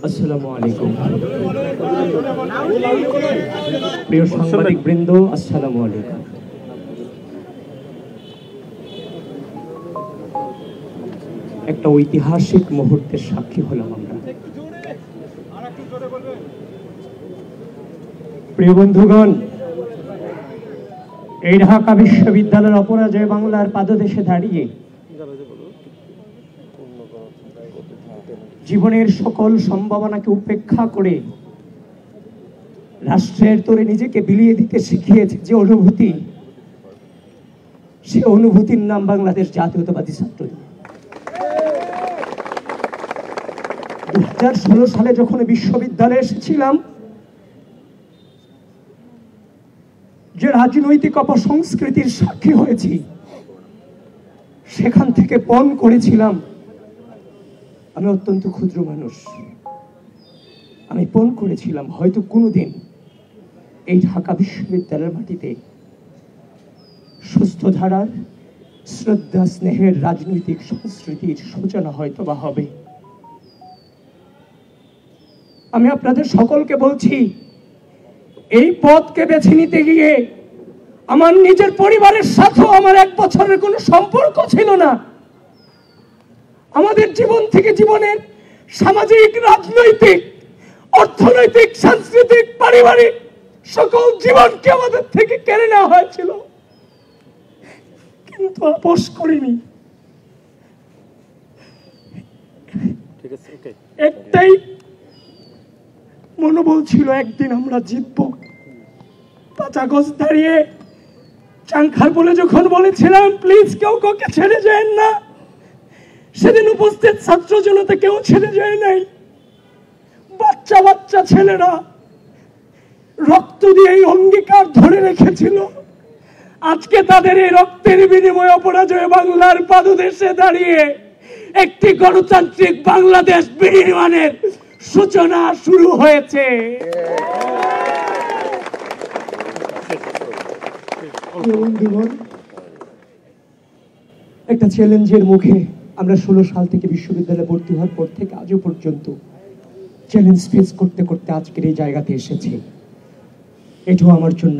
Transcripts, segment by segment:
আসসালামু আলাইকুম। প্রিয় সাংবাদিক বৃন্দ, আসসালামু আলাইকুম। একটা ঐতিহাসিক মুহূর্তের সাক্ষী হলাম আমরা। প্রিয় বন্ধুগণ, এই ঢাকা বিশ্ববিদ্যালয়ের অপরাজয় বাংলার পাদদেশে দাঁড়িয়ে জীবনের সকল সম্ভাবনাকে উপেক্ষা করে রাষ্ট্রের তোরে নিজেকে বিলিয়ে দিতে শিখিয়েছে যে অনুভূতি, সে অনুভূতির নাম বাংলাদেশ জাতীয়তাবাদী ছাত্রদল। 2016 সালে যখন বিশ্ববিদ্যালয়ে এসেছিলাম, যে রাজনৈতিক অপসংস্কৃতির সাক্ষী হয়েছি, সেখান থেকে পণ করেছিলাম আমি অত্যন্ত ক্ষুদ্র মানুষ। আমি পণ করেছিলাম হয়তো কোনোদিন এই ঢাকা বিশ্ববিদ্যালয়ের মাটিতে সুস্থ ধারার শ্রদ্ধা স্নেহের রাজনৈতিক সংস্কৃতির সূচনা হয়তো বা হবে। আমি আপনাদের সকলকে বলছি, এই পথকে বেছে নিতে গিয়ে আমার নিজের পরিবারের সাথেও আমার 1 বছরের কোনো সম্পর্ক ছিল না। আমাদের জীবন থেকে জীবনের সামাজিক, রাজনৈতিক, অর্থনৈতিক, সাংস্কৃতিক, পারিবারিক সকল জীবনকে আমাদের থেকে কেড়ে নেওয়া হয়েছিল, কিন্তু আপোষ করিনি। একটাই মনোবল ছিল, একদিন আমরা জিতবো। 5 আগস্ট দাঁড়িয়ে চাংখার বলে যখন বলেছিলাম প্লিজ কেউ কাউকে ছেড়ে যায় না, সেদিন উপস্থিত ছাত্র জনতা কেউ ছেড়ে যায় নাই। বাচ্চা বাচ্চা ছেলেরা রক্ত দিয়ে এই অঙ্গীকার ধরে রেখেছিল। আজকে তাদের এই রক্তের বিনিময়ে অপরাজয় বাংলার পাদদেশে দাঁড়িয়ে একটি গণতান্ত্রিক বাংলাদেশ বিনির্মাণের সূচনা শুরু হয়েছে। একটা চ্যালেঞ্জের মুখে আমরা 16 সাল থেকে বিশ্ববিদ্যালয়ে ভর্তি হওয়ার পর থেকে আজও পর্যন্ত চ্যালেঞ্জ ফেস করতে করতে আজকের এই জায়গাতে এসেছি। এটাও আমার জন্য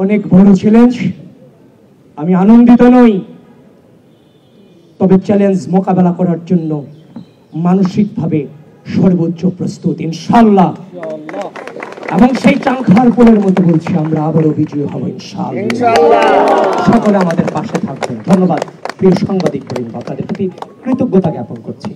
অনেক বড় চ্যালেঞ্জ। আমি আনন্দিত নই, তবে চ্যালেঞ্জ মোকাবেলা করার জন্য মানসিকভাবে সর্বোচ্চ প্রস্তুত ইনশাআল্লাহ। এবং সেই চাংখার পোলের মতো বলছি, আমরা আবারও বিজয়ী হব ইনশাআল্লাহ। সকলে আমাদের পাশে থাকবেন। ধন্যবাদ। প্রিয় সাংবাদিক বৃন্দ, আপনাদের প্রতি কৃতজ্ঞতা জ্ঞাপন করছি।